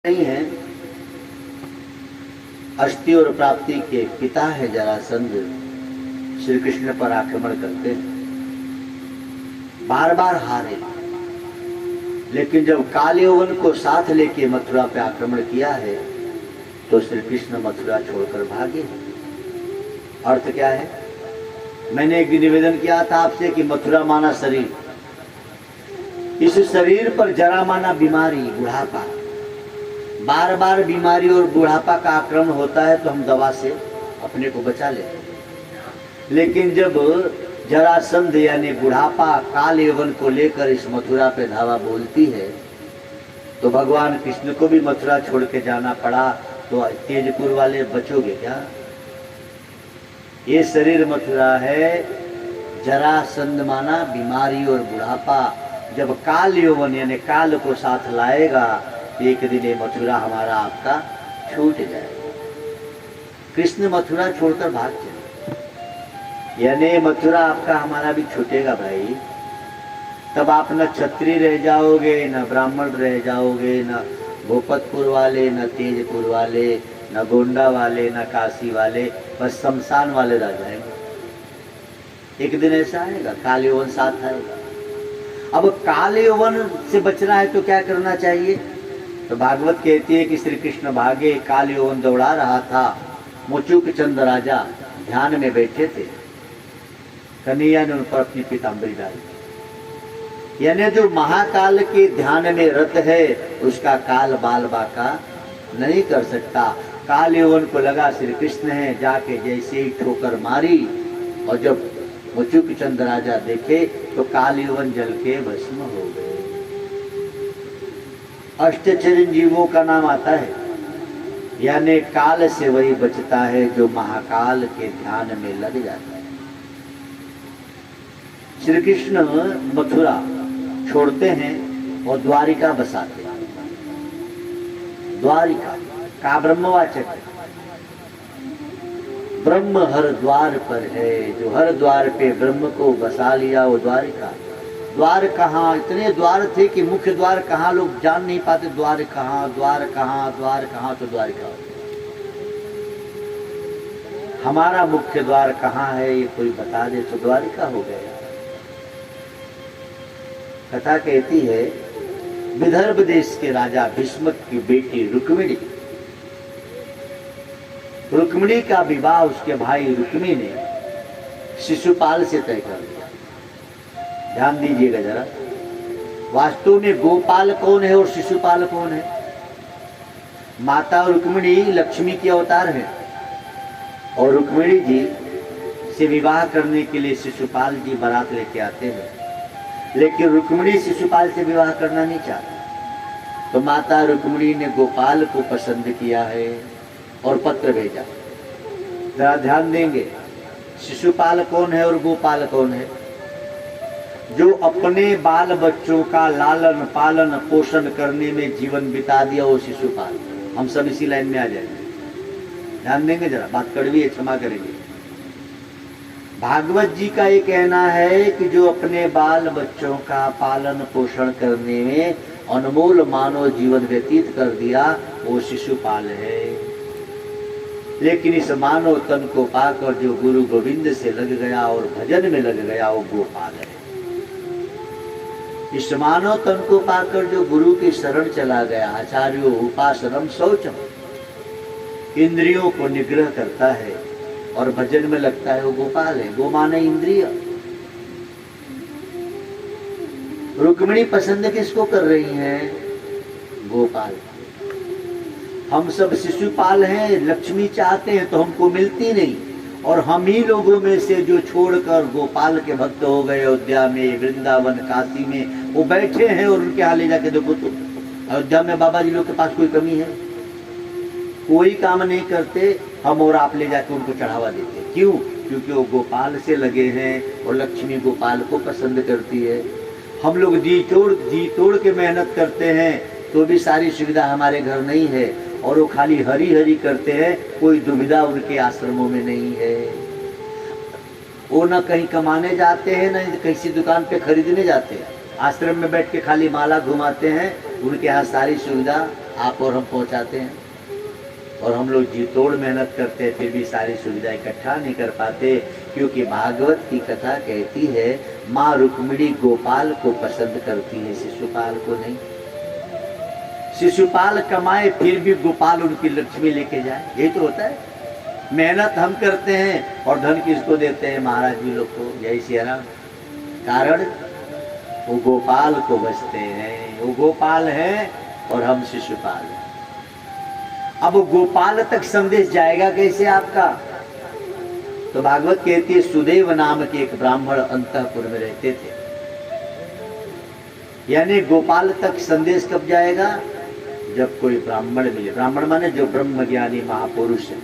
नहीं है। अष्टि और प्राप्ति के पिता है जरासंध, श्री कृष्ण पर आक्रमण करते हैं, बार बार हारे। लेकिन जब काल यौवन को साथ लेके मथुरा पे आक्रमण किया है तो श्री कृष्ण मथुरा छोड़कर भागे। अर्थ क्या है? मैंने एक निवेदन किया था आपसे कि मथुरा माना शरीर, इस शरीर पर जरा माना बीमारी, बुढ़ापा। बार बार बीमारी और बुढ़ापा का आक्रमण होता है तो हम दवा से अपने को बचा लेते हैं। लेकिन जब जरासंध यानी बुढ़ापा काल यौवन को लेकर इस मथुरा पे धावा बोलती है तो भगवान कृष्ण को भी मथुरा छोड़ के जाना पड़ा। तो तेजपुर वाले बचोगे क्या? ये शरीर मथुरा है। जरासंध माना बीमारी और बुढ़ापा। जब काल यौवन यानी काल को साथ लाएगा एक दिन ये मथुरा हमारा आपका छूट जाएगा। कृष्ण मथुरा छोड़कर भाग चले, यानी मथुरा आपका हमारा भी छूटेगा भाई। तब आप न क्षत्रिय रह जाओगे, न ब्राह्मण रह जाओगे, न भोपतपुर वाले, न तेजपुर वाले, न गोंडा वाले, न काशी वाले, बस शमशान वाले रह जाएंगे। एक दिन ऐसा आएगा, काल यौवन साथ आएगा। अब काल यौवन से बचना है तो क्या करना चाहिए? तो भागवत कहती है कि श्री कृष्ण भागे, काल यौवन दौड़ा रहा था। मुचुक चंद राजा ध्यान में बैठे थे, कन्हैया ने उन पर अपनी पीताम्बरी डाली। यानी जो महाकाल के ध्यान में रत है उसका काल बाल बाका नहीं कर सकता। काल यौवन को लगा श्री कृष्ण है, जाके जैसे ही ठोकर मारी और जब मुचुक चंद राजा देखे तो काल यौवन जल के भस्म हो गए। अष्ट चिरंजीवों का नाम आता है, यानी काल से वही बचता है जो महाकाल के ध्यान में लग जाता है। श्री कृष्ण मथुरा छोड़ते हैं और द्वारिका बसाते हैं। द्वारिका का ब्रह्मवाचक है। ब्रह्म हर द्वार पर है, जो हर द्वार पे ब्रह्म को बसा लिया वो द्वारिका। द्वार कहाँ? इतने द्वार थे कि मुख्य द्वार कहाँ लोग जान नहीं पाते। द्वार कहाँ, द्वार कहाँ, द्वार कहाँ, तो द्वारिका। हमारा मुख्य द्वार कहाँ है ये कोई बता दे तो द्वारिका हो गया। कथा कहती है विदर्भ देश के राजा भीष्मक की बेटी रुक्मिणी, रुक्मिणी का विवाह उसके भाई रुक्मी ने शिशुपाल से तय कर दिया। ध्यान दीजिएगा जरा, वास्तव में गोपाल कौन है और शिशुपाल कौन है? माता रुक्मिणी लक्ष्मी के अवतार है और रुक्मिणी जी से विवाह करने के लिए शिशुपाल जी बारात लेके आते हैं। लेकिन रुक्मिणी शिशुपाल से विवाह करना नहीं चाहती, तो माता रुक्मिणी ने गोपाल को पसंद किया है और पत्र भेजा। जरा ध्यान देंगे, शिशुपाल कौन है और गोपाल कौन है? जो अपने बाल बच्चों का लालन पालन पोषण करने में जीवन बिता दिया वो शिशुपाल। हम सब इसी लाइन में आ जाएंगे। ध्यान देंगे जरा, बात कड़वी है, क्षमा करेंगे। भागवत जी का ये कहना है कि जो अपने बाल बच्चों का पालन पोषण करने में अनमोल मानव जीवन व्यतीत कर दिया वो शिशुपाल है। लेकिन इस मानव तन को पाकर जो गुरु गोविंद से लग गया और भजन में लग गया वो गोपाल है। इस मानव तन को पाकर जो गुरु की शरण चला गया, आचार्यो उपासनम शौचम, इंद्रियों को निग्रह करता है और भजन में लगता है वो गोपाल है। गो माने इंद्रिय। रुक्मिणी पसंद किसको कर रही हैं? गोपाल। हम सब शिशुपाल हैं, लक्ष्मी चाहते हैं तो हमको मिलती नहीं, और हम ही लोगों में से जो छोड़कर गोपाल के भक्त हो गए अयोध्या में, वृंदावन, काशी में वो बैठे हैं और उनके यहाँ ले जाके देखो तो अयोध्या में बाबा जी लोग के पास कोई कमी है? कोई काम नहीं करते। हम और आप ले जाके उनको चढ़ावा देते। क्यों? क्योंकि वो गोपाल से लगे हैं और लक्ष्मी गोपाल को पसंद करती है। हम लोग जी तोड़ के मेहनत करते हैं तो भी सारी सुविधा हमारे घर नहीं है, और वो खाली हरी हरी करते हैं, कोई दुविधा उनके आश्रमों में नहीं है। वो न कहीं कमाने जाते हैं न किसी दुकान पे खरीदने जाते हैं, आश्रम में बैठ के खाली माला घुमाते हैं, उनके यहाँ सारी सुविधा आप और हम पहुँचाते हैं, और हम लोग जी तोड़ मेहनत करते हैं, फिर भी सारी सुविधा इकट्ठा नहीं कर पाते। क्योंकि भागवत की कथा कहती है माँ रुक्मिणी गोपाल को पसंद करती है, शिशुपाल को नहीं। शिशुपाल कमाए फिर भी गोपाल उनकी लक्ष्मी लेके जाए, यही तो होता है। मेहनत हम करते हैं और धन किसको देते हैं? महाराज जी लोग को। जय श्री राम। कारण वो गोपाल को बचते हैं, वो गोपाल है और हम शिशुपाल हैं। अब गोपाल तक संदेश जाएगा कैसे आपका? तो भागवत कहती है सुदेव नाम के एक ब्राह्मण अंतःपुर में रहते थे। यानी गोपाल तक संदेश कब जाएगा? जब कोई ब्राह्मण मिले। ब्राह्मण माने जो ब्रह्मज्ञानी महापुरुष है।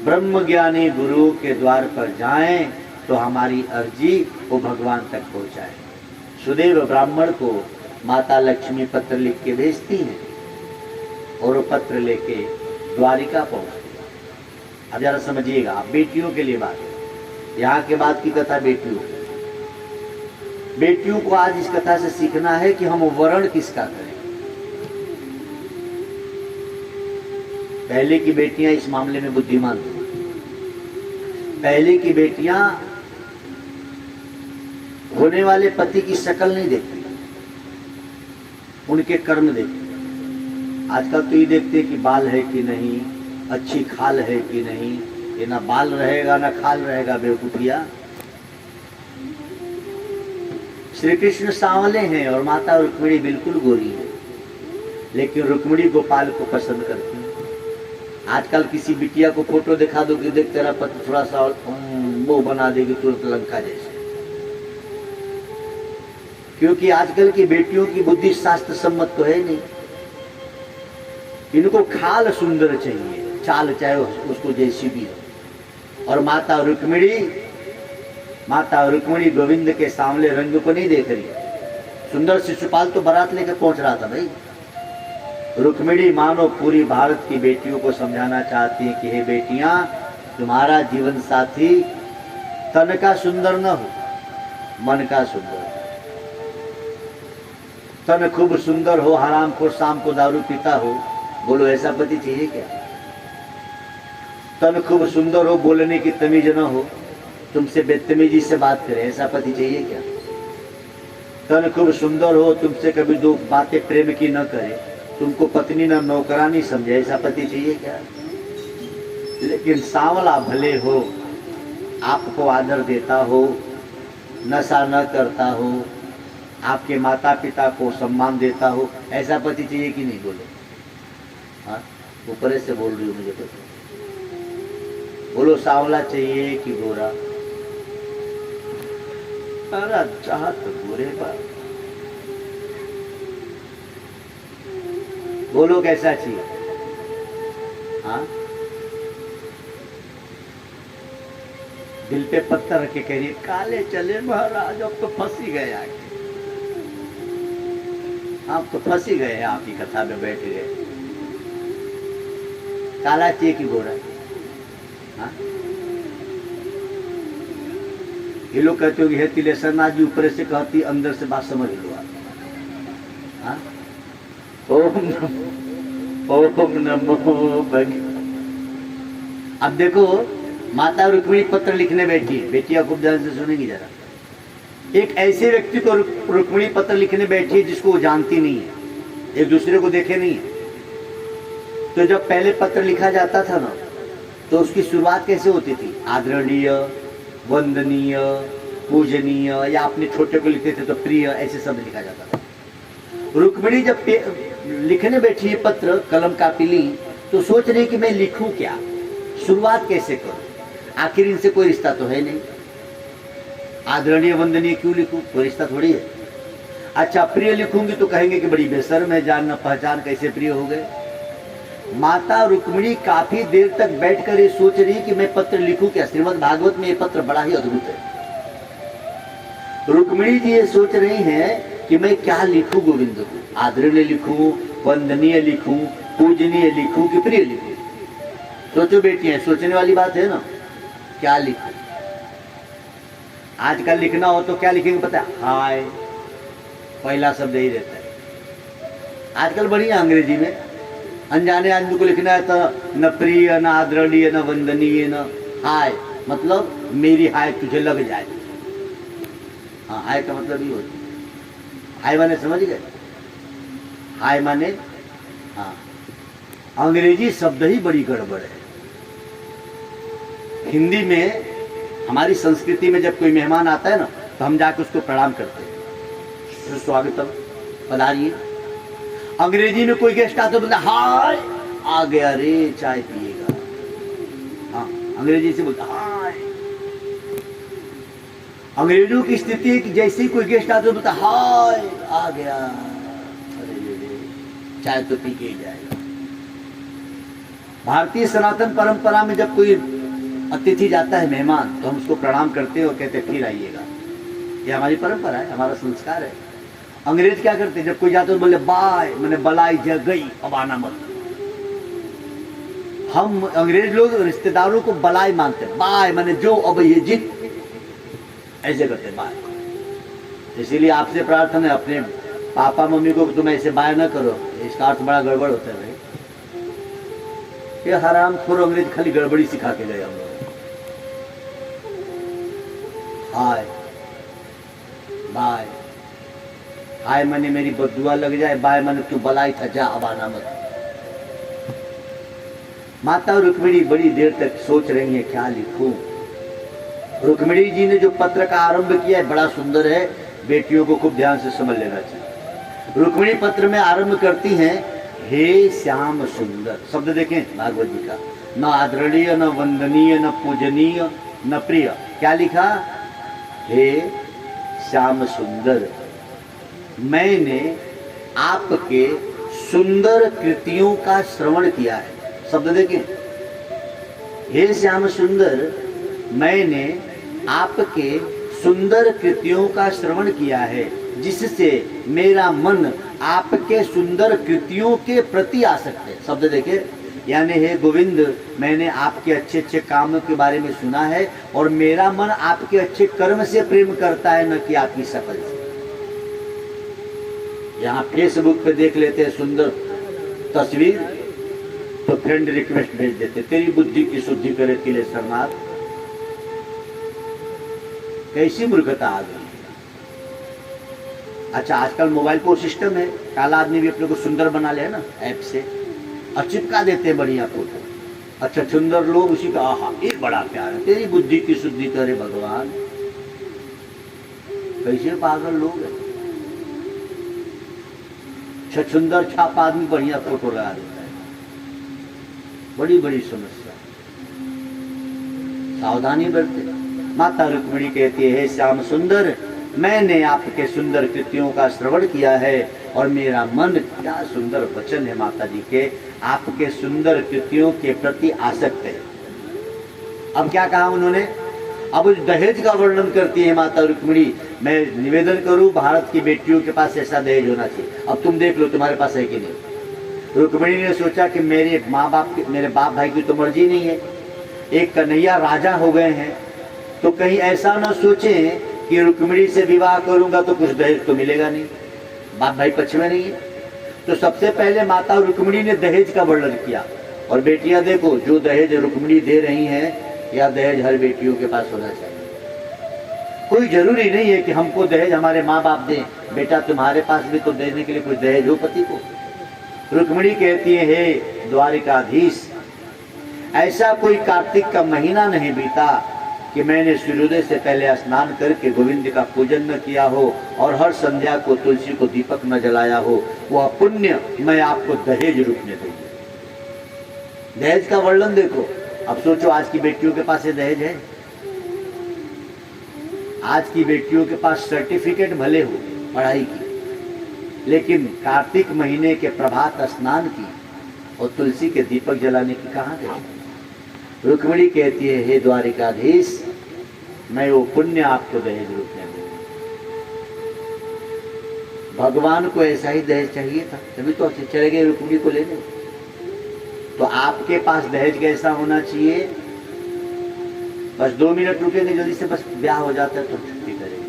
ब्रह्मज्ञानी गुरु के द्वार पर जाएं तो हमारी अर्जी वो भगवान तक पहुंचाए। सुदेव ब्राह्मण को माता लक्ष्मी पत्र लिख के भेजती हैं और वो पत्र लेके द्वारिका पहुंचती है। अब जरा समझिएगा, आप बेटियों के लिए बात है, यहाँ के बाद की कथा बेटियों की। बेटियों को आज इस कथा से सीखना है कि हम वर्ण किसका करें। पहले की बेटियां इस मामले में बुद्धिमान थी। पहले की बेटियां होने वाले पति की शक्ल नहीं देखती, उनके कर्म देखती। आजकल तो ये देखते कि बाल है कि नहीं, अच्छी खाल है कि नहीं। ये ना बाल रहेगा ना खाल रहेगा, बेवकूफिया। श्री कृष्ण सांवले हैं और माता रुक्मिणी बिल्कुल गोरी है, लेकिन रुक्मिणी गोपाल को पसंद करती है। आजकल किसी बिटिया को फोटो दिखा दो कि देख तेरा पति थोड़ा सा वो बना देगी तुरंत लंका जैसे। क्योंकि आजकल की बेटियों की बुद्धि शास्त्र सम्मत तो है नहीं। इनको खाल सुंदर चाहिए, चाल चाहे उसको जैसी भी हो। और माता रुक्मिणी गोविंद के सामने रंग को नहीं देख रही। सुंदर शिशुपाल तो बारात लेकर पहुंच रहा था भाई। रुक्मिणी मानो पूरी भारत की बेटियों को समझाना चाहती है कि हे बेटियां, तुम्हारा जीवन साथी तन का सुंदर न हो, मन का सुंदर। तन खूब सुंदर हो, हराम को शाम को दारू पीता हो, बोलो ऐसा पति चाहिए क्या? तन खूब सुंदर हो, बोलने की तमीज न हो, तुमसे बदतमीजी से बात करे, ऐसा पति चाहिए क्या? तन खूब सुंदर हो, तुमसे कभी दो बातें प्रेम की न करे, तुमको पत्नी न नौकरानी समझे, ऐसा पति चाहिए क्या? लेकिन सांवला भले हो, आपको आदर देता हो, नशा न करता हो, आपके माता पिता को सम्मान देता हो, ऐसा पति चाहिए कि नहीं? बोलो। हाँ, ऊपर से बोल रही हूँ, मुझे पता। बोलो, सांवला चाहिए कि गोरा? अरे चाहत गोरे पर। बोलो कैसा चाहिए? हाँ, दिल पे पत्थर रख के कह रही काले चले महाराज, अब तो फंस ही गए आके। आप तो फंस ही गए, आपकी कथा में बैठ गए। काला चाहिए कि गोरा? हाँ, ये लोग कहते हो कि हे तिलेश्वरनाथ जी ऊपर से कहती, अंदर से बात समझ लो आप। हाँ, ओम नमो भगवान। अब देखो, माता रुक्मिणी पत्र लिखने बैठी है। बेटियां खूब ध्यान से सुनेंगी जरा। एक ऐसे व्यक्ति को रुक्मिणी पत्र लिखने बैठी है जिसको वो जानती नहीं है, एक दूसरे को देखे नहीं है। तो जब पहले पत्र लिखा जाता था ना, तो उसकी शुरुआत कैसे होती थी? आदरणीय, वंदनीय, पूजनीय, या अपने छोटे को लिखते थे तो प्रिय, ऐसे शब्द लिखा जाता था। रुक्मिणी जब लिखने बैठी है पत्र, कलम कापी ली, तो सोच रही कि मैं लिखूं क्या, शुरुआत कैसे करूं? आखिर इनसे कोई रिश्ता तो है नहीं। आदरणीय वंदनीय क्यों लिखूं? कोई रिश्ता थोड़ी है। अच्छा, प्रिय लिखूंगी तो कहेंगे कि बड़ी बेशर्म है, जान न पहचान, कैसे प्रिय हो गए। माता रुक्मिणी काफी देर तक बैठकर ये सोच रही कि मैं पत्र लिखूं क्या। श्रीमद् भागवत में ये पत्र बड़ा ही अद्भुत है। रुक्मिणी जी ये सोच रही हैं कि मैं क्या लिखूं गोविंद को। आदरणीय लिखूं, वंदनीय लिखूं, पूजनीय लिखूं कि प्रिय लिखूं? सोचो बेटियां, सोचने वाली बात है ना। क्या लिखूं? आजकल लिखना हो तो क्या लिखेंगे पता है? हाय, पहला शब्द यही रहता है। आजकल बढ़िया अंग्रेजी में अनजाने आदमी को लिखना है तो न प्रिय न आदरणीय न वंदनीय न हाय, मतलब मेरी हाय तुझे लग जाए। हाँ, हाय का मतलब ये होता है। हाय माने समझ गए? हाय माने हाँ, अंग्रेजी शब्द ही बड़ी गड़बड़ है। हिंदी में हमारी संस्कृति में जब कोई मेहमान आता है ना तो हम जाके उसको प्रणाम करते हैं, स्वागतम, पधारिए। अंग्रेजी में कोई गेस्ट आता तो बोलता हाय, आ गया रे चाय पिएगा। हाँ, अंग्रेजी से बोलता हाय। अंग्रेजों की स्थिति है कि जैसे ही कोई गेस्ट आता तो बोलता हाय, आ गया, अरे चाय तो पी के ही जाएगा। भारतीय सनातन परंपरा में जब कोई अतिथि जाता है, मेहमान, तो हम उसको प्रणाम करते हैं और कहते हैं फिर आइएगा। ये हमारी परंपरा है, हमारा संस्कार है। अंग्रेज क्या करते हैं, जब कोई जाता है तो बोले बाय, मैंने बलाई जग गई, अब आना मत। हम अंग्रेज लोग रिश्तेदारों को बलाई मानते हैं, बाय मैंने जो अब ये जित, ऐसे करते हैं बाय। इसीलिए आपसे प्रार्थना है, अपने पापा मम्मी को तुम ऐसे बाय ना करो, इसका अर्थ बड़ा गड़बड़ होता है भाई। ये हराम खोर अंग्रेज खाली गड़बड़ी सिखा के गए हम लोग। हाय बाय, हाय माने मेरी बदुआ लग जाए, बाय माने तू बलाई था जा, अब आना मत। माता रुक्मिणी बड़ी देर तक सोच रही है क्या लिखूं। रुक्मिणी जी ने जो पत्र का आरंभ किया है बड़ा सुंदर है, बेटियों को खूब ध्यान से समझ लेना चाहिए। रुक्मिणी पत्र में आरंभ करती हैं, हे श्याम सुंदर। शब्द देखें भागवत जी का, न आदरणीय न वंदनीय न पूजनीय न प्रिय। क्या लिखा? हे श्याम सुंदर, मैंने आपके सुंदर कृतियों का श्रवण किया है। शब्द देखें, हे श्याम सुंदर, मैंने आपके सुंदर कृतियों का श्रवण किया है, जिससे मेरा मन आपके सुंदर कृतियों के प्रति आसक्त है। शब्द देखे, यानी हे गोविंद, मैंने आपके अच्छे अच्छे कामों के बारे में सुना है और मेरा मन आपके अच्छे कर्म से प्रेम करता है, न कि आपकी शकल से। यहाँ फेसबुक पे देख लेते हैं सुंदर तस्वीर तो फ्रेंड रिक्वेस्ट भेज देते, तेरी बुद्धि की शुद्धि करे किले सरनाथ। कैसी मूर्खता आ गई। अच्छा, आजकल मोबाइल को सिस्टम है, काला आदमी भी अपने को सुंदर बना ले ना ऐप से, और चिपका देते हैं बढ़िया फोटो। अच्छा, सुंदर लोग उसी का आहा ये बड़ा प्यार है, तेरी बुद्धि की शुद्धि करे भगवान। कैसे पागल लोग हैं। छछुंदर छाप आदमी बढ़िया फोटो लगा देता है। बड़ी बड़ी समस्या, सावधानी बरते। माता रुक्मिणी कहती है, हे श्याम सुंदर, मैंने आपके सुंदर कृतियों का श्रवण किया है और मेरा मन, क्या सुंदर वचन है माता जी के, आपके सुंदर कृतियों के प्रति आसक्त है। अब क्या कहा उन्होंने? अब उस दहेज का वर्णन करती है माता रुक्मिणी। मैं निवेदन करूं, भारत की बेटियों के पास ऐसा दहेज होना चाहिए। अब तुम देख लो तुम्हारे पास है कि नहीं। रुक्मिणी ने सोचा कि मेरे माँ बाप की, मेरे बाप भाई की तो मर्जी नहीं है, एक कन्हैया राजा हो गए हैं, तो कहीं ऐसा ना सोचें कि रुक्मिणी से विवाह करूंगा तो कुछ दहेज तो मिलेगा नहीं, बाप भाई पक्ष में नहीं है। तो सबसे पहले माता रुक्मिणी ने दहेज का वर्णन किया। और बेटियां देखो, जो दहेज रुक्मिणी दे रही हैं, या दहेज हर बेटियों के पास होना चाहिए। कोई जरूरी नहीं है कि हमको दहेज हमारे माँ बाप दें, बेटा तुम्हारे पास भी तो देने के लिए कोई दहेज हो पति को। रुक्मिणी कहती है, हे द्वारिकाधीश, ऐसा कोई कार्तिक का महीना नहीं बीता कि मैंने सूर्योदय से पहले स्नान करके गोविंद का पूजन न किया हो और हर संध्या को तुलसी को दीपक न जलाया हो। वह पुण्य मैं आपको दहेज रूप में दूंगी। दहेज का वर्णन देखो। अब सोचो, आज की बेटियों के पास ये दहेज है? आज की बेटियों के पास सर्टिफिकेट भले हो पढ़ाई की, लेकिन कार्तिक महीने के प्रभात स्नान की और तुलसी के दीपक जलाने की कहाँ गए? रुक्मिणी कहती है, हे द्वारिकाधीश, मैं वो पुण्य आपको दहेज रूप में दूंगी। भगवान को ऐसा ही दहेज चाहिए था, तभी तो चले गए रुक्मिणी को लेने। तो आपके पास दहेज कैसा होना चाहिए? बस 2 मिनट रुकेंगे, जल्दी से बस ब्याह हो जाता है तो छुट्टी करेंगे।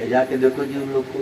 जाके देखो जी उन लोग को,